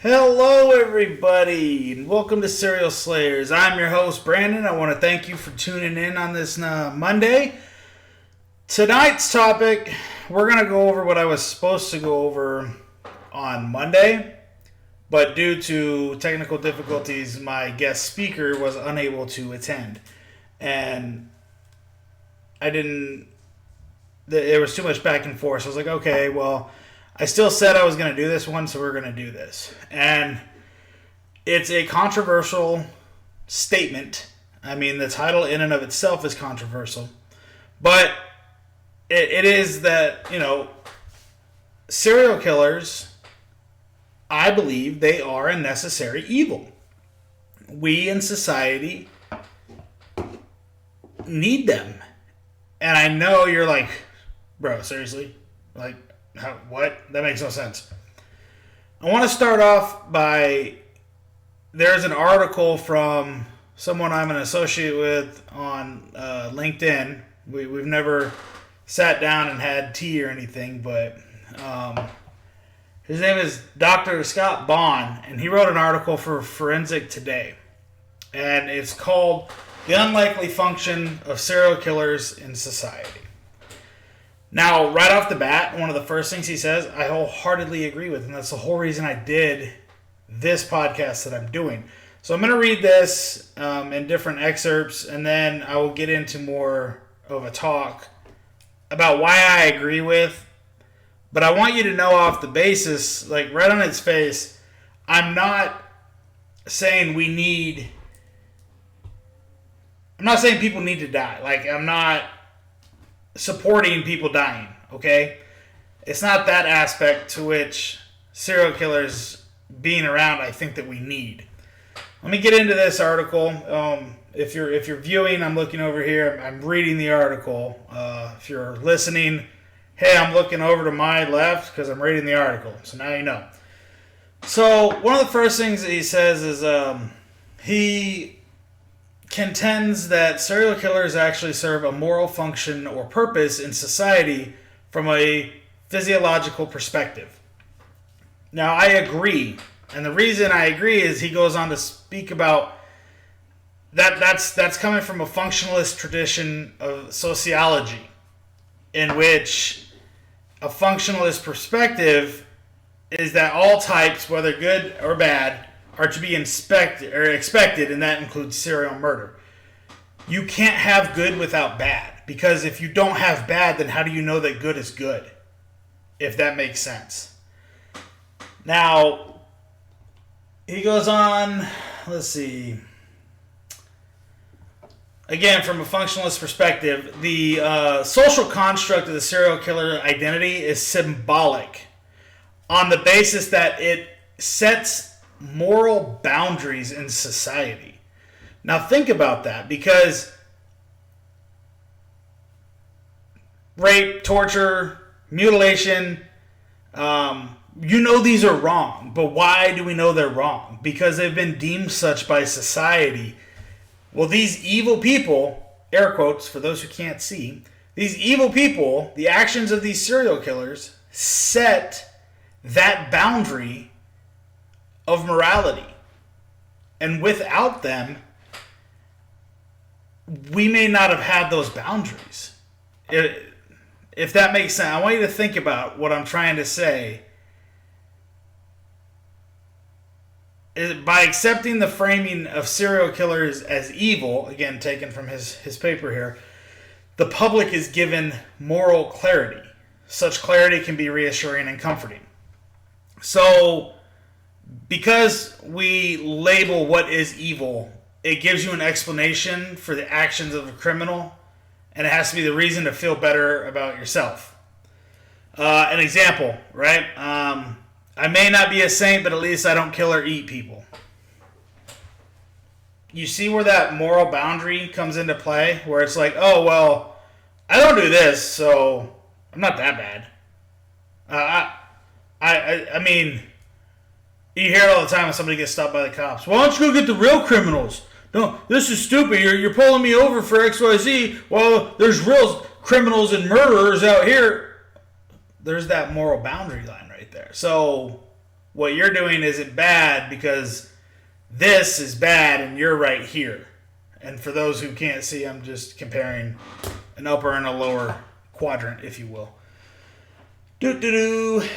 Hello, everybody, and welcome to Serial Slayers. I'm your host, Brandon. I want to thank you for tuning in on this Monday. Tonight's topic, we're going to go over what I was supposed to go over on Monday, but due to technical difficulties, my guest speaker was unable to attend. And there was too much back and forth. So I was like, okay, well, I still said I was going to do this one, so we're going to do this. And it's a controversial statement. I mean, the title in and of itself is controversial. But it is that, serial killers, I believe they are a necessary evil. We in society need them. And I know you're like, bro, seriously? Like, what? That makes no sense. I want to start off by, there's an article from someone I'm an associate with on LinkedIn. We've never sat down and had tea or anything, but his name is Dr. Scott Bond, and he wrote an article for Forensic Today. And it's called The Unlikely Function of Serial Killers in Society. Now, right off the bat, one of the first things he says, I wholeheartedly agree with, and that's the whole reason I did this podcast that I'm doing. So I'm going to read this in different excerpts, and then I will get into more of a talk about why I agree with. But I want you to know off the basis, like right on its face, I'm not saying I'm not saying people need to die. Like, I'm not supporting people dying, okay? It's not that aspect to which serial killers being around I think that we need. Let me get into this article. If you're viewing, I'm looking over here. I'm reading the article. If you're listening, hey, I'm looking over to my left because I'm reading the article. So now you know. So one of the first things that he says is he contends that serial killers actually serve a moral function or purpose in society from a physiological perspective. Now, I agree. And the reason I agree is he goes on to speak about that's coming from a functionalist tradition of sociology, in which a functionalist perspective is that all types, whether good or bad, are to be expected, and that includes serial murder. You can't have good without bad, because if you don't have bad, then how do you know that good is good? If that makes sense. Now, he goes on, let's see. Again, from a functionalist perspective, the social construct of the serial killer identity is symbolic on the basis that it sets moral boundaries in society. Now think about that, because rape, torture, mutilation, these are wrong. But why do we know they're wrong? Because they've been deemed such by society. Well, these evil people, air quotes for those who can't see, these evil people, the actions of these serial killers set that boundary of morality. And without them, we may not have had those boundaries. If that makes sense, I want you to think about what I'm trying to say. By accepting the framing of serial killers as evil, again taken from his paper here, the public is given moral clarity. Such clarity can be reassuring and comforting. So, because we label what is evil, it gives you an explanation for the actions of a criminal, and it has to be the reason to feel better about yourself. An example, right? I may not be a saint, but at least I don't kill or eat people. You see where that moral boundary comes into play? Where it's like, oh, well, I don't do this, so I'm not that bad. I mean, you hear it all the time when somebody gets stopped by the cops. Why don't you go get the real criminals? No, this is stupid. You're pulling me over for XYZ. Well, there's real criminals and murderers out here. There's that moral boundary line right there. So what you're doing isn't bad because this is bad and you're right here. And for those who can't see, I'm just comparing an upper and a lower quadrant, if you will. I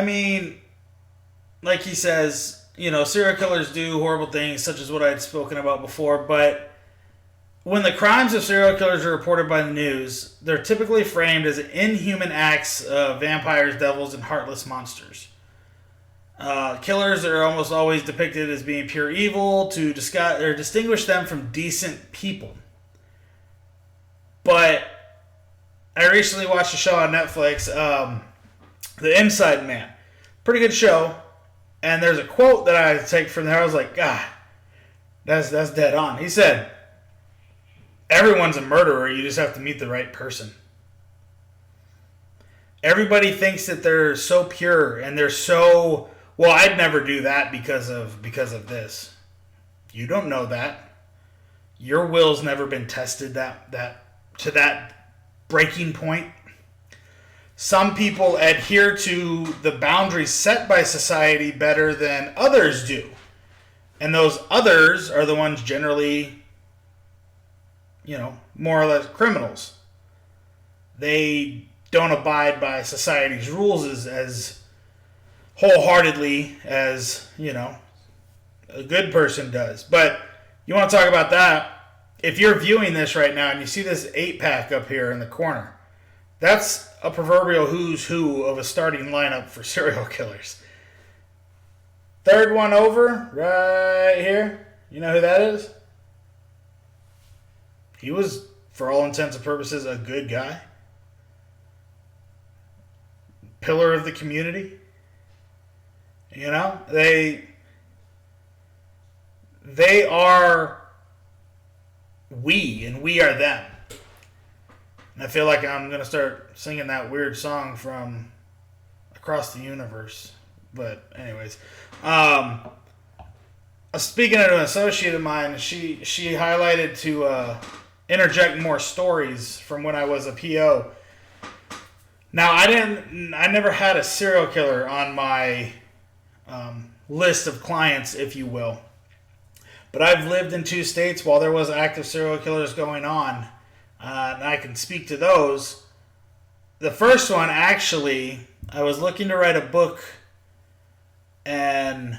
mean, like he says, serial killers do horrible things, such as what I had spoken about before, but when the crimes of serial killers are reported by the news, they're typically framed as inhuman acts of vampires, devils, and heartless monsters. Killers are almost always depicted as being pure evil to distinguish them from decent people. But I recently watched a show on Netflix, The Inside Man. Pretty good show. And there's a quote that I take from there. I was like, God, that's dead on. He said, everyone's a murderer. You just have to meet the right person. Everybody thinks that they're so pure and they're so, well, I'd never do that because of this. You don't know that. Your will's never been tested to that breaking point. Some people adhere to the boundaries set by society better than others do. And those others are the ones generally, more or less criminals. They don't abide by society's rules as wholeheartedly as, a good person does. But you want to talk about that? If you're viewing this right now and you see this 8-pack up here in the corner, that's a proverbial who's who of a starting lineup for serial killers. Third one over, right here. You know who that is? He was, for all intents and purposes, a good guy. Pillar of the community. They are we, and we are them. And I feel like I'm going to start singing that weird song from Across the Universe. But anyways. Speaking of an associate of mine, she highlighted to interject more stories from when I was a PO. Now, I never had a serial killer on my list of clients, if you will. But I've lived in 2 states while there was active serial killers going on. And I can speak to those. The first one, actually, I was looking to write a book, and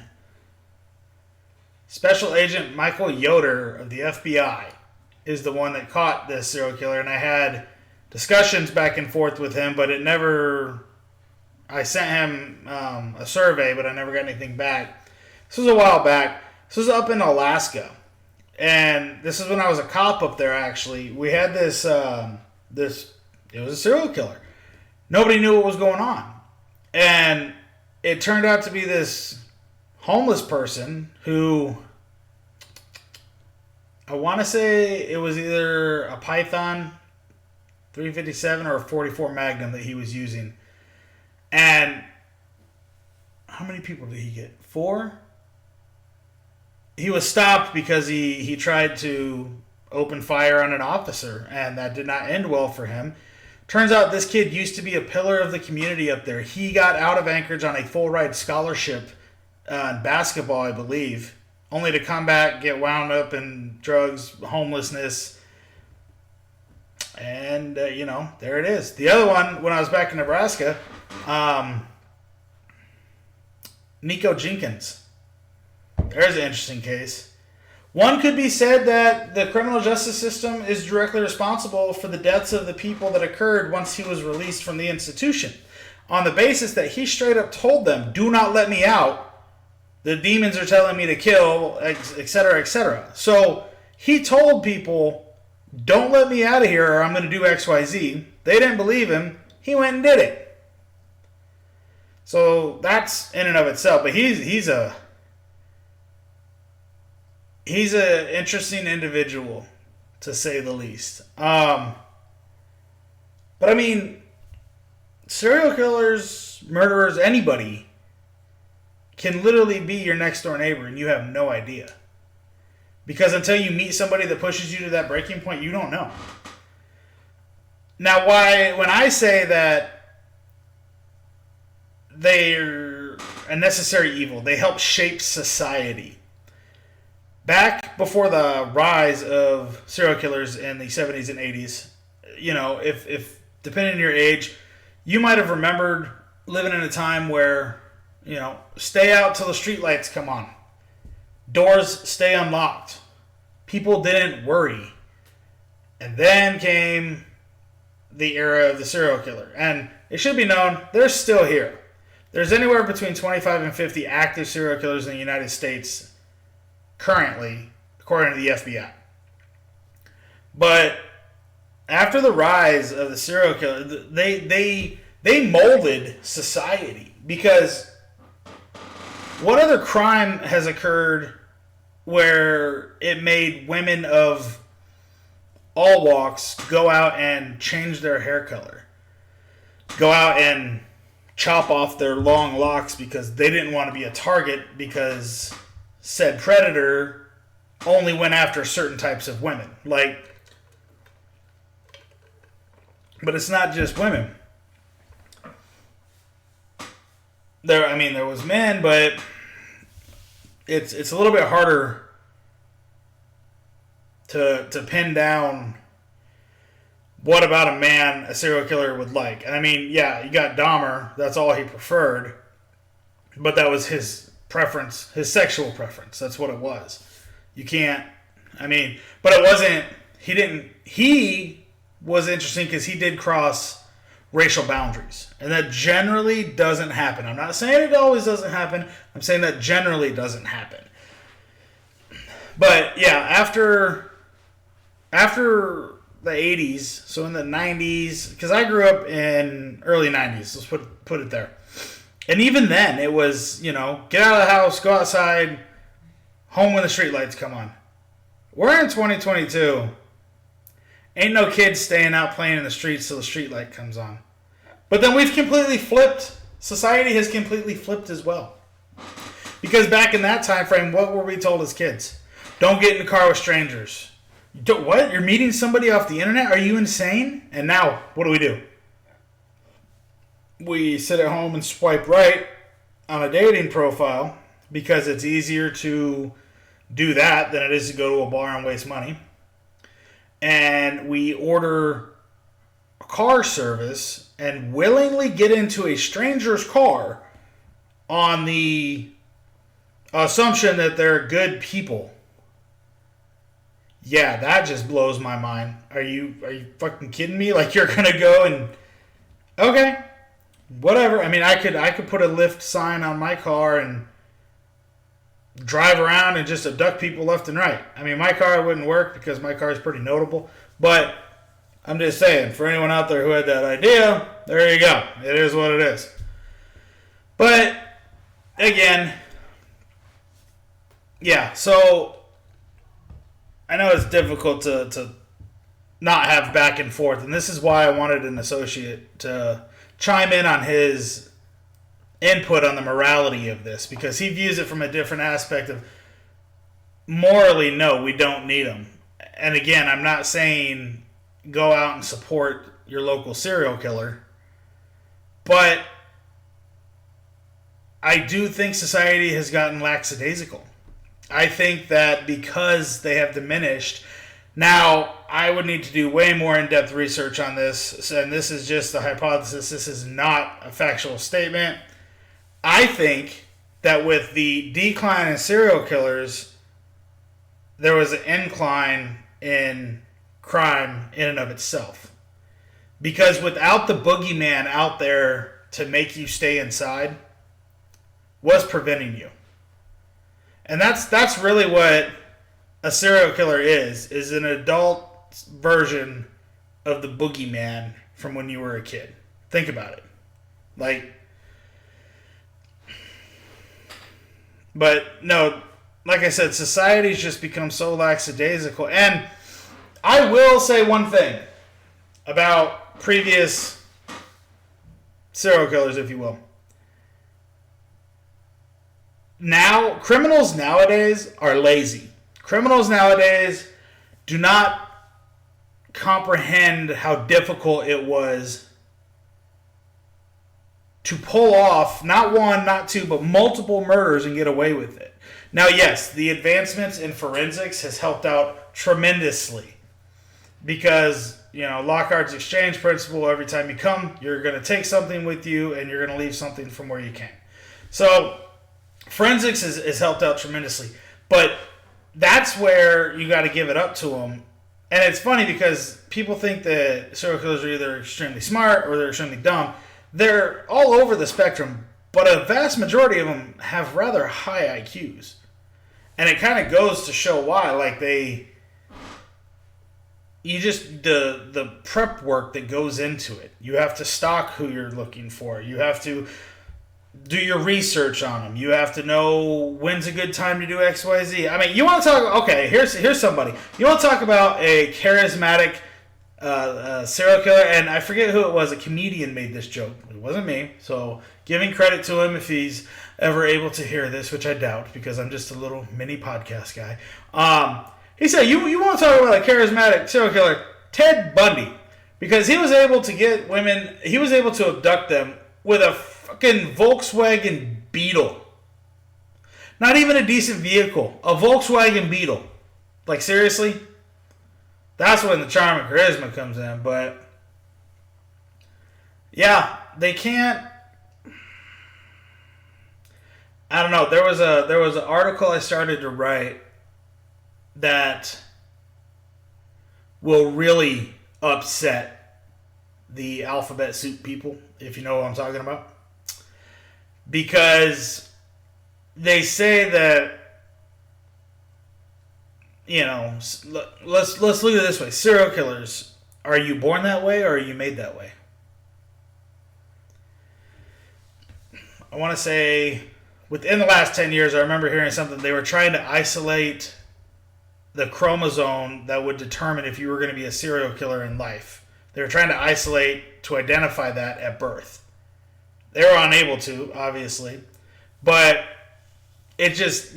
Special Agent Michael Yoder of the FBI is the one that caught this serial killer, and I had discussions back and forth with him, but I sent him a survey, but I never got anything back. This was a while back. This was up in Alaska. And this is when I was a cop up there, actually. We had it was a serial killer. Nobody knew what was going on. And it turned out to be this homeless person who, I want to say it was either a Python 357 or a 44 Magnum that he was using. And how many people did he get? 4? He was stopped because he tried to open fire on an officer, and that did not end well for him. Turns out this kid used to be a pillar of the community up there. He got out of Anchorage on a full-ride scholarship in basketball, I believe, only to come back, get wound up in drugs, homelessness, and, there it is. The other one, when I was back in Nebraska, Nico Jenkins. There's an interesting case. One could be said that the criminal justice system is directly responsible for the deaths of the people that occurred once he was released from the institution, on the basis that he straight up told them, do not let me out. The demons are telling me to kill, etc., etc. So he told people, don't let me out of here or I'm going to do X, Y, Z. They didn't believe him. He went and did it. So that's in and of itself. But he's an interesting individual, to say the least. But I mean, serial killers, murderers, anybody can literally be your next door neighbor and you have no idea. Because until you meet somebody that pushes you to that breaking point, you don't know. Now, when I say that they're a necessary evil. They help shape society. Back before the rise of serial killers in the 70s and 80s, if depending on your age, you might have remembered living in a time where, stay out till the streetlights come on. Doors stay unlocked. People didn't worry. And then came the era of the serial killer. And it should be known, they're still here. There's anywhere between 25 and 50 active serial killers in the United States currently, according to the FBI. But after the rise of the serial killer, they molded society. Because what other crime has occurred where it made women of all walks go out and change their hair color? Go out and chop off their long locks because they didn't want to be a target because said predator only went after certain types of women. But it's not just women. There was men, but it's a little bit harder to pin down what about a man a serial killer would like. And you got Dahmer, that's all he preferred, but that was his preference, his sexual preference. That's what it was. You can't, but it wasn't, he was interesting because he did cross racial boundaries. And that generally doesn't happen. I'm not saying it always doesn't happen. I'm saying that generally doesn't happen. But yeah, after the 80s, so in the 90s, because I grew up in early 90s, let's put it there. And even then, it was, get out of the house, go outside, home when the streetlights come on. We're in 2022. Ain't no kids staying out playing in the streets till the streetlight comes on. But then we've completely flipped. Society has completely flipped as well. Because back in that time frame, what were we told as kids? Don't get in the car with strangers. What? You're meeting somebody off the internet? Are you insane? And now, what do? We sit at home and swipe right on a dating profile because it's easier to do that than it is to go to a bar and waste money. And we order a car service and willingly get into a stranger's car on the assumption that they're good people. Yeah, that just blows my mind. Are you fucking kidding me? Like, you're gonna go and okay, whatever. I could put a Lyft sign on my car and drive around and just abduct people left and right. My car wouldn't work because my car is pretty notable. But I'm just saying, for anyone out there who had that idea, there you go. It is what it is. But again, yeah, so I know it's difficult to not have back and forth, and this is why I wanted an associate to chime in on his input on the morality of this, because he views it from a different aspect of morally, no, we don't need them. And again, I'm not saying go out and support your local serial killer, but I do think society has gotten lackadaisical. I think that because they have diminished, now I would need to do way more in-depth research on this, and this is just a hypothesis. This is not a factual statement. I think that with the decline in serial killers, there was an incline in crime in and of itself. Because without the boogeyman out there to make you stay inside, what's preventing you? And that's really what a serial killer is an adult version of the boogeyman from when you were a kid. Think about it. But no, like I said, society's just become so lackadaisical. And I will say one thing about previous serial killers, if you will. Now, criminals nowadays are lazy. Criminals nowadays do not comprehend how difficult it was to pull off not one, not two, but multiple murders and get away with it. Now, yes, the advancements in forensics has helped out tremendously because, Lockhart's exchange principle, every time you come, you're going to take something with you and you're going to leave something from where you came. So, forensics has helped out tremendously. But that's where you got to give it up to them. And it's funny because people think that serial killers are either extremely smart or they're extremely dumb. They're all over the spectrum, but a vast majority of them have rather high IQs. And it kind of goes to show why. Like, the prep work that goes into it. You have to stalk who you're looking for. You have to do your research on them. You have to know when's a good time to do XYZ. I mean, you want to talk... Okay, here's somebody. You want to talk about a charismatic serial killer, and I forget who it was. A comedian made this joke. It wasn't me. So, giving credit to him if he's ever able to hear this, which I doubt because I'm just a little mini podcast guy. He said, you want to talk about a charismatic serial killer, Ted Bundy, because he was able to get women, he was able to abduct them with a fucking Volkswagen Beetle. Not even a decent vehicle. A Volkswagen Beetle. Like, seriously? That's when the charm and charisma comes in, but yeah, they can't. I don't know. There was an article I started to write that will really upset the alphabet soup people, if you know what I'm talking about. Because they say that, let's look at it this way. Serial killers, are you born that way or are you made that way? I want to say within the last 10 years, I remember hearing something. They were trying to isolate the chromosome that would determine if you were going to be a serial killer in life. They were trying to isolate to identify that at birth. They were unable to, obviously. But it just,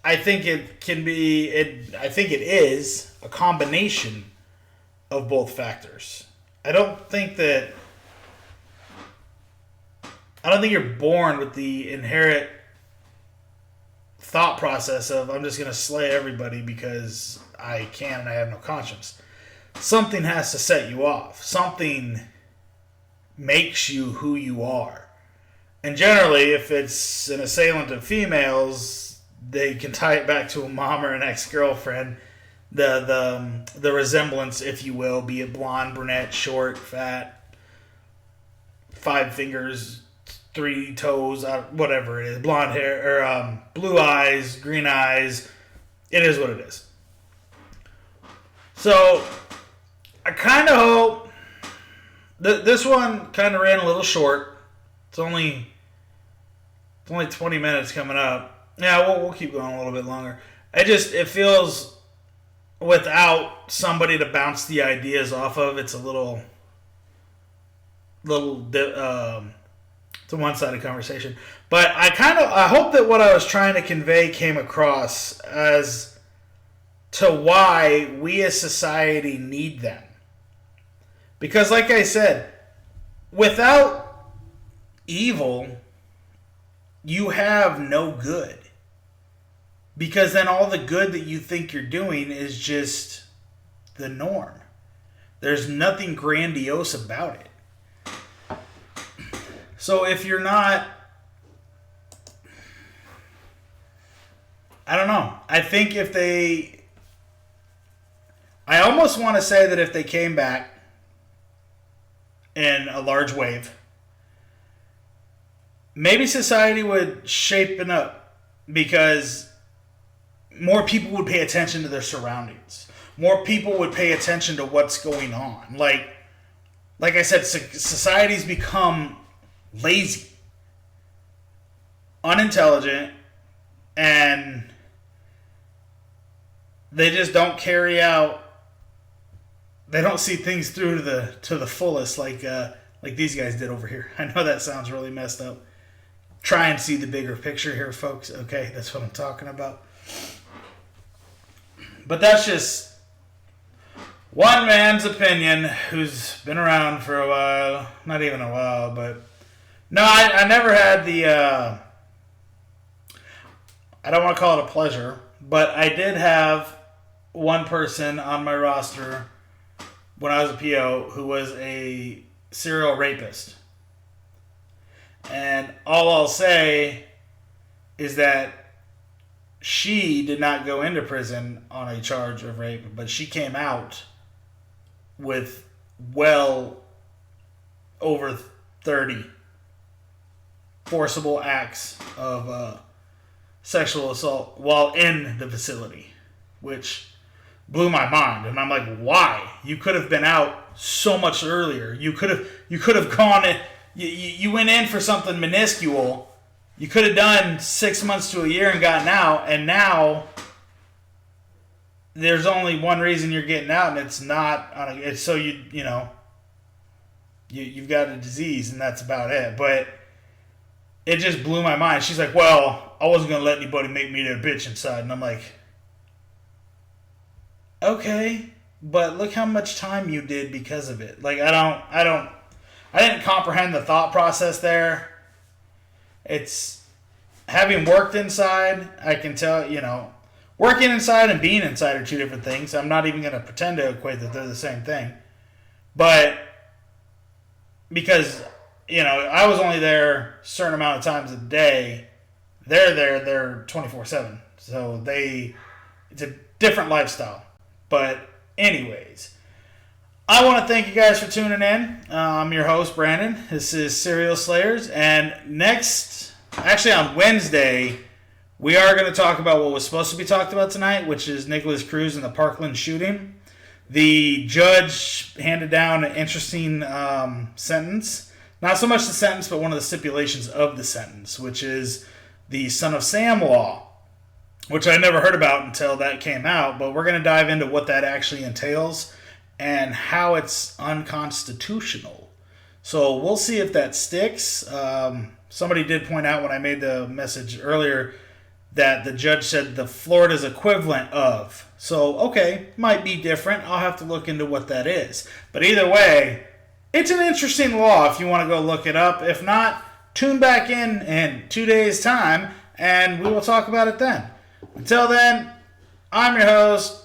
I think it can be, I think it is a combination of both factors. I don't think you're born with the inherent thought process of, I'm just going to slay everybody because I can and I have no conscience. Something has to set you off. Something makes you who you are. And generally, if it's an assailant of females, they can tie it back to a mom or an ex-girlfriend. The resemblance, if you will, be it blonde, brunette, short, fat, 5 fingers, 3 toes, whatever it is, blonde hair, or blue eyes, green eyes. It is what it is. So, I kind of hope this one kind of ran a little short. It's only 20 minutes coming up. Yeah, we'll keep going a little bit longer. It feels without somebody to bounce the ideas off of, it's a little it's a one-sided conversation. But I hope that what I was trying to convey came across as to why we as society need them. Because like I said, without evil, you have no good. Because then all the good that you think you're doing is just the norm. There's nothing grandiose about it. So if you're not... I don't know. I think if they... I almost want to say that if they came back in a large wave, maybe society would shapen up because more people would pay attention to their surroundings. More people would pay attention to what's going on. Like I said, society's become lazy, unintelligent, and they just don't carry out. They don't see things through to the fullest like these guys did over here. I know that sounds really messed up. Try and see the bigger picture here, folks. Okay, that's what I'm talking about. But that's just one man's opinion who's been around for a while. Not even a while, but no, I never had the. I don't want to call it a pleasure, but I did have one person on my roster when I was a PO who was a serial rapist. And all I'll say is that she did not go into prison on a charge of rape, but she came out with well over 30 forcible acts of sexual assault while in the facility, which blew my mind. And I'm like, why? You could have been out so much earlier. You could have gone in. You went in for something minuscule. You could have done 6 months to a year and gotten out, and now there's only one reason you're getting out, and it's not on it's so you've got a disease, and that's about it. But it just blew my mind. She's like, well, I wasn't gonna let anybody make me their bitch inside, and I'm like, okay, but look how much time you did because of it. Like, I didn't comprehend the thought process there. It's having worked inside, I can tell, working inside and being inside are two different things. I'm not even going to pretend to equate that they're the same thing. But because, I was only there a certain amount of times a day, they're 24/7. So it's a different lifestyle. But anyways, I want to thank you guys for tuning in. I'm your host, Brandon. This is Serial Slayers. And on Wednesday, we are going to talk about what was supposed to be talked about tonight, which is Nikolas Cruz and the Parkland shooting. The judge handed down an interesting sentence. Not so much the sentence, but one of the stipulations of the sentence, which is the Son of Sam law, which I never heard about until that came out. But we're going to dive into what that actually entails and how it's unconstitutional. So we'll see if that sticks. Somebody did point out when I made the message earlier that the judge said the Florida's equivalent of. So, okay, might be different. I'll have to look into what that is. But either way, it's an interesting law if you want to go look it up. If not, tune back in 2 days' time, and we will talk about it then. Until then, I'm your host,